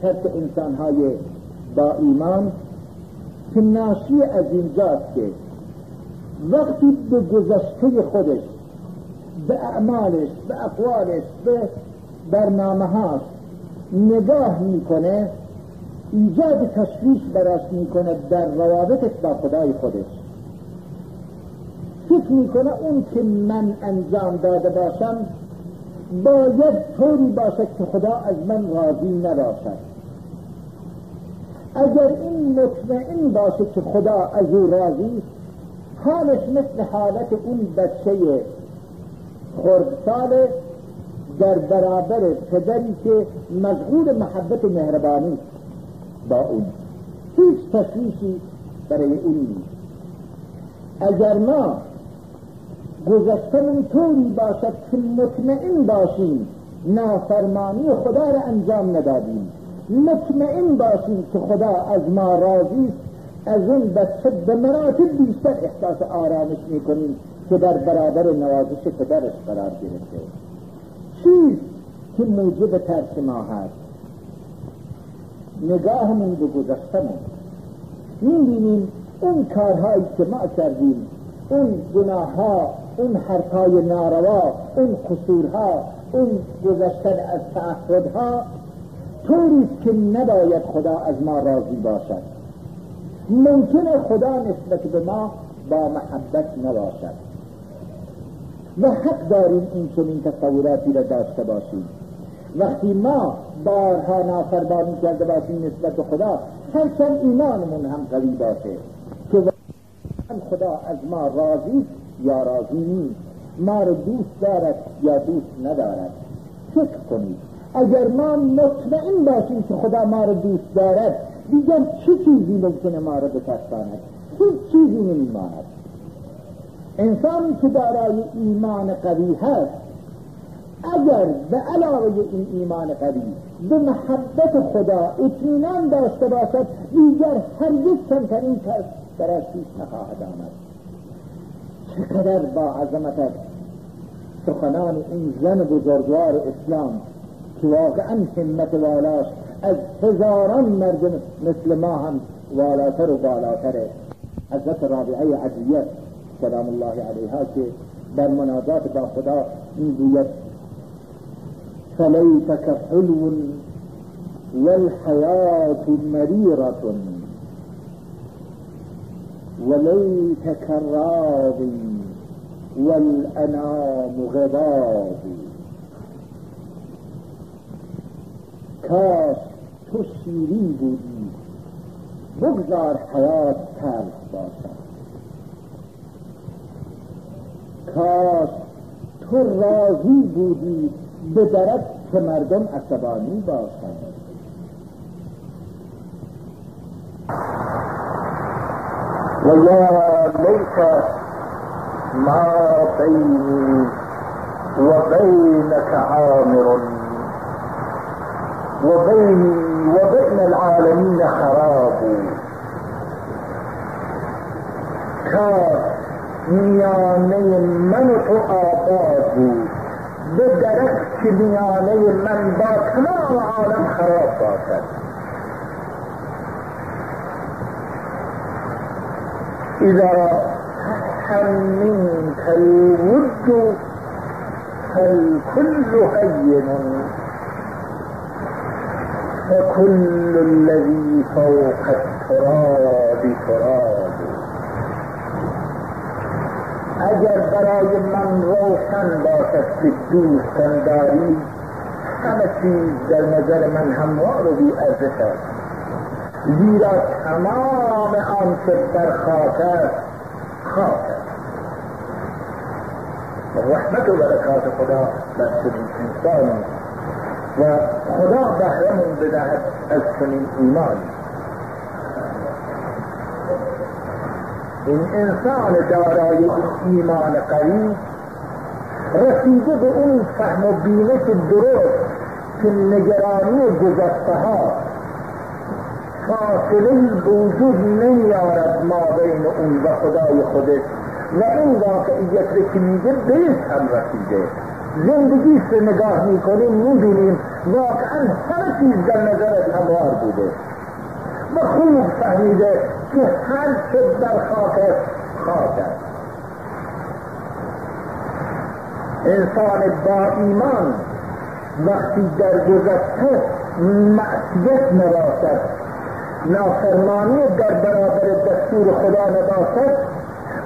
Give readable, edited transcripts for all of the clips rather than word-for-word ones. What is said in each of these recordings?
ترس انسان‌های با ایمان که ناشی از اینجاست که وقتی به گذشته خودش، به اعمالش، به اقوالش، به برنامه‌هاش نگاه میکنه، ایجاد تشویش براش میکنه در روابطش با خدای خودش. فکر میکنه اون که من انجام داده باشم باید طوری باشد که خدا از من راضی نباشد. اگر این مطمئن باشه که خدا از او راضی، حالش مثل حالت اون بچه خردسال در برابر پدری که مشغول محبت و مهربانی با اون، هیچ تشویشی برای اون نیست. اگر ما گذشتمون طوری باشد که مطمئن باشیم نافرمانی خدا را انجام ندادیم، مطمئن باشیم که خدا از ما راضی، از اون بچه به مراتب بیشتر احساس آرامش میکنیم که در برابر نوازش پدرش قرار گرفته. چیز که موجب ترس ما هست، نگاهمون به گذشتمون میبینیم اون کارهایی که ما کردیم، اون گناهها، اون حرفهای ناروا، اون قصورها، اون گذشتن از تعهدها طوریست که نباید خدا از ما راضی باشد. ممکنه خدا نسبت به ما با محبت نباشد و حق داریم این چنین تصوراتی را داشته باشیم. وقتی ما بارها نافرمانی کرده باشیم نسبت به خدا، هرچند ایمانمون هم قوی باشه که خدا از ما راضی یا راضی نیست، ما رو دوست دارد یا دوست ندارد. فکر کنید اگر ما مطمئن باشیم که خدا ما رو دوست دارد، دیگر چه چیزی ممکنه ما رو بترساند؟ هیچ چیزی نمیماند. انسانی که دارای ایمان قوی هست، اگر به علاوه این ایمان قوی به محبت خدا اطمینان داشته باشد، دیگر هرگز کمترین کس برای پیش نخواهد آمد. چقدر با عظمت است سخنان این زن بزرگوار اسلام که واقعا همت والاش از هزاران مرد مثل ما هم والاتر و بالاتره. حضرت رابعه عدویه سلام الله علیها که در مناجات با خدا میگوید فلیتک حلو والحیات مریرة ولیتک راضی والانام غضاب. کاش تو شیرین بودی، بگذار حیات تلخ باشد. کاش تو راضی بودی، بدرد که مردم عصبانی باشند. و یا لیت ما بینی و بینک عامر و بینی و بین العالمین خراب. کاش میانه من و تو آباد بود، به درک که میانه من با تمام عالم خراب باشد. اذا همینت الود فالكل هین فكل الذي فوق التراب تراب. اگر برای من روشن باشد که دوستم داری، همه چیز در نظر من هموار و بی ارزش است، زیرا تمام آنچه در خاک است خاک است. رحمت و برکات خدا بر چنین انسانی و خدا بهرمون بدهد از چنین ایمانی. این انسان دارای این ایمان قوی رسیده به اون فهم و بینش درست که نگرانی گذشته ها فاصله وجود نمیارد ما بین اون و خدای خودش و این واقعیت رو که میگه بهش هم رسیده. زندگیش رو نگاه میکنیم میبینیم واقعا همه چیز در نظرش هموار بوده و خوب فهمیده که هر چه در خاکش خاک است. انسان با ایمان وقتی در گذشته معصیت نباشد، نافرمانی در برابر دستور خدا نباشد،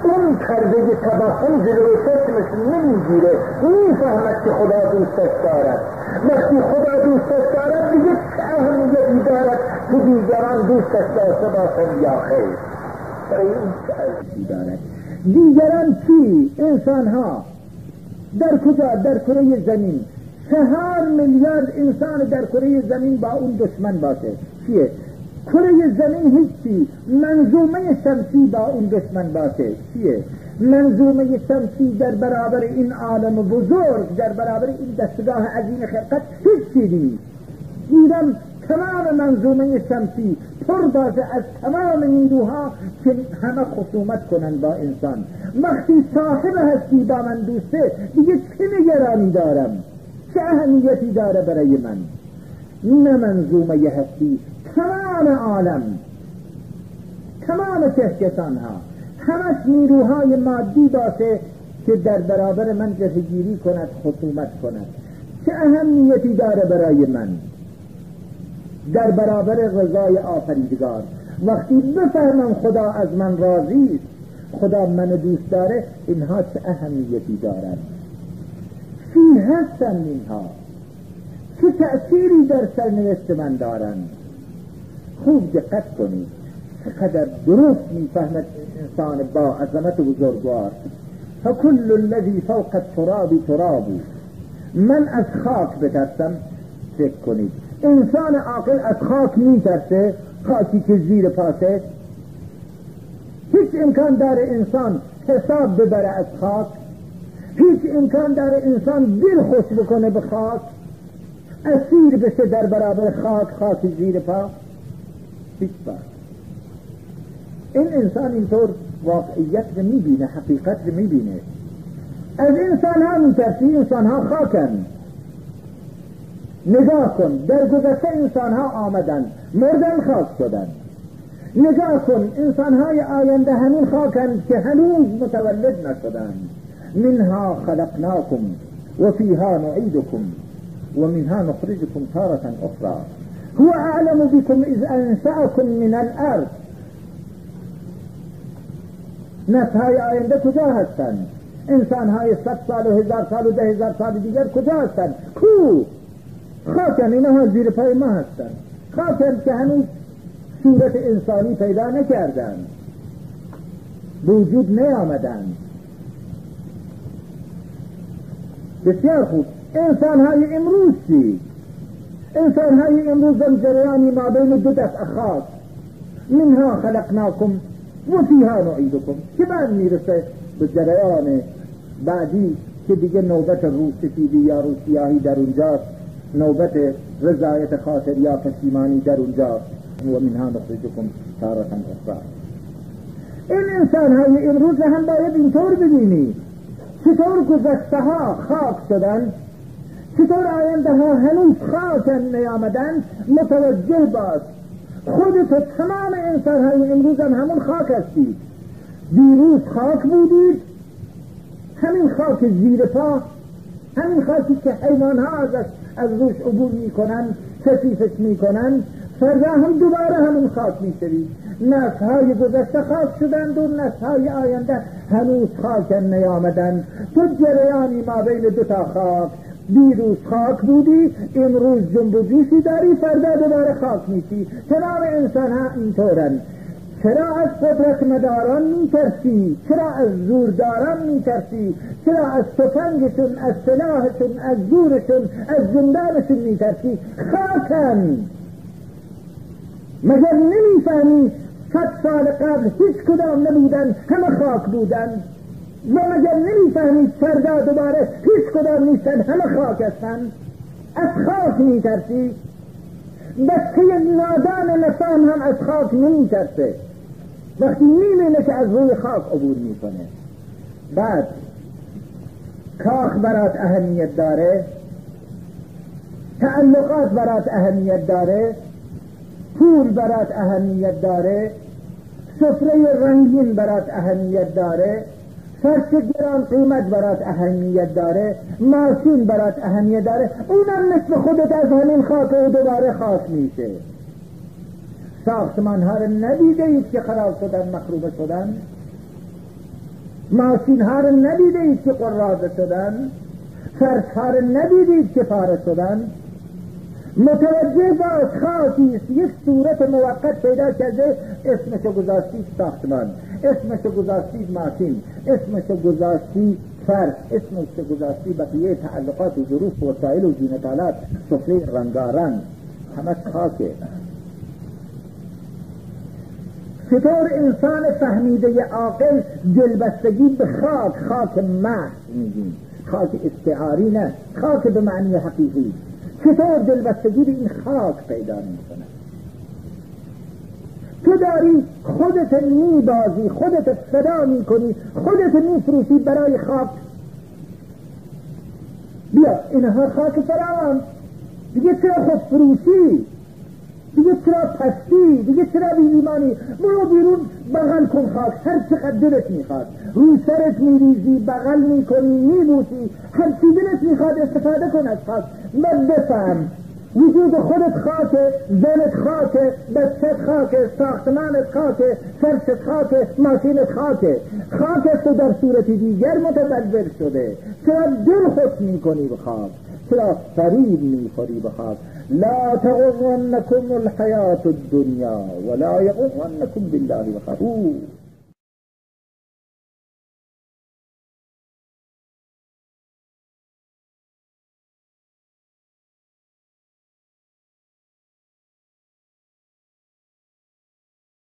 اون کرده تباهم جلوی چشمش نمیگیره، میفهمد که خدا دوستش دارد. وقتی خدا دوستش دارد دیگه چه اهمیتی دارد که دیگران دوستش داشته باشند یا خیر؟ برای این چه اهمیتی دارد؟ دیگران چی؟ انسان ها در کجا؟ در کره زمین 4 میلیارد انسان در کره زمین با اون دشمن باشه. چیه؟ کره زمین هیچی. منظومه شمسی با اون دشمن باشه. چیه؟ منظومه شمسی در برابر این عالم بزرگ، در برابر این دستگاه عظیم خلقت هیچی نیست. دیدم تمام منظومه شمسی پر باشه از تمام نیروها که همه خصومت کنن با انسان. وقتی صاحب هستی با من دوسته دیگه چه نگرانی دارم؟ چه اهمیتی داره برای من؟ نه منظومه هستی، تمام عالم، تمام کهکشان ها همش نیروهای مادی باشه که در برابر من جهگیری کند، خصومت کند. چه اهمیتی داره برای من در برابر رضای آفریدگار؟ وقتی بفهمم خدا از من راضی است، خدا من دوست داره، اینها چه اهمیتی دارند؟ چی هستن اینها؟ چه تأثیری در سرنوشت من دارند؟ خوب دقت کنید چقدر درست میفهمد انسان با عظمت بزرگوار. فکل الذی فوق التراب تراب. من از خاک بترسم. فکر کنید انسان عاقل از خاک میترسه؟ خاکی که زیر پاشه؟ هیچ امکان داره انسان حساب ببره از خاک؟ هیچ امکان داره انسان دل خوش بکنه به خاک؟ اسیر بشه در برابر خاک، خاک زیر پا؟ هیچ بار. این انسان اینطور واقعیت رو میبینه، حقیقت رو میبینه. از انسان ها میترسی؟ انسان ها خاکن. نگاه کن در گذشته انسان ها آمدن مردن خاک شدن. نگاه کن انسان های آینده همین خاکن که هنوز متولد نشدن. منها خلقناكم وفيها نعيدكم ومنها نخرجكم تارة أخرى هو أعلم بكم إذ أنشأكم من الأرض. نسل‌های آینده کجا هستند؟ انسان‌های 100 سال و 1000 سال و 10,000 سال دیگر کجا هستند؟ کو؟ خاکن. اینها زیر پای ما هستند. خاکن که هنوز صورت انسانی پیدا نکردند، وجود نیامدند. بسیار خوب. انسان‌های امروز چی؟ انسان‌های امروز در جریانی ما بین دو دست خاک. منها خلقناكم و فیها نعیدکم که بعد میرسه به جریان بعدی که دیگه نوبت روسفیدی یا روسیاهی در اونجاست، نوبت رضایت خاطر یا پشیمانی در اونجاست. و منها نخرجکم تارة اخرى. این انسان‌های امروز هم باید اینطور ببینی چطور گذشته ها خاک شدن، چطور آینده ها هنوز خاکن نیامدن. متوجه باش خودت تمام انسان های امروز هم همون خاک هستید. دیروز خاک بودید، همین خاک زیر پا، همین خاکی که حیوان ها از روش عبور میکنن، کثیفش میکنن. فردا هم دوباره همون خاک میشوید. نسل های گذشته خاک شدند و نسل های آینده هنوز خاک نیامدند. تو جریانی ما بین دو تا خاک. دیروز خاک بودی، امروز جنب و جوشی داری، فردا دوباره خاک میشی. تمام انسان ها اینطورن. چرا از قدرت مداران میترسی؟ چرا از زورداران میترسی؟ چرا از تفنگشون، از سلاحشون، از زورشون، از زندانشون میترسی؟ خاکن. مگر نمیفهمی 100 سال قبل هیچ کدام نبودن، همه خاک بودن؟ و مگر نمیفهمی فردا دوباره هیچ کدام نیستن، همه خاک هستن؟ از خاک میترسی؟ بچه نادان رسام هم از خاک نمیترسه، وقتی میبینه که از روی خاک عبور میکنه. بعد کاخ برات اهمیت داره، تعلقات برات اهمیت داره، پول برات اهمیت داره، سفره رنگین برات اهمیت داره، فرش گران قیمت برات اهمیت داره، ماشین برات اهمیت داره، اونم مثل خودت از همین خاک و دوباره خاک میشه. ساختمان ها رو ندیده اید که خراب شدن، مخروبه شدن؟ ماشین ها رو ندیده اید که قراضه شدن؟ فرش ها رو ندیدید که پاره شدن؟ متوجه باش خاکی است، یک صورت موقت پیدا کرده، اسمشو گذاشتید ساختمان، اسمشو گذاشتید ماشین، اسمشو گذاشتید فرش، اسمشو گذاشتید بقیه تعلقات و ظروف و وسایل و زینت‌آلات، سفره رنگارنگ، همه خاکه. چطور انسان فهمیده عاقل دلبستگی به خاک محض میگیم، خاک استعاری نه، خاک به معنی حقیقی، چطور دلبستگی به این خاک پیدا میکنه؟ تو داری خودت میبازی، خودت فدا میکنی، خودت میفروشی برای خاک. بیا اینها خاک فراوان، دیگه چرا خود فروشی؟ دیگه چرا پستی؟ دیگه چرا بی ایمانی؟ برو بیرون بغل کن خاک، هر چقدر دلت میخواد، روی سرت میریزی، بغل میکنی، میبوسی، هر چی دلت میخواد استفاده کن از خاک. من بفهم وجود خودت خاکه، زنت خاکه، بچت خاکه، ساختمانت خاکه، فرشت خاکه، ماشینت خاکه. خاکت تو در صورت دیگر متبدل شده. چرا دل خوش میکنی به خاک؟ چرا فریب میخوری به خاک؟ لا تغرنكم الحیات الدنیا ولا یغرنكم بالله الغرور.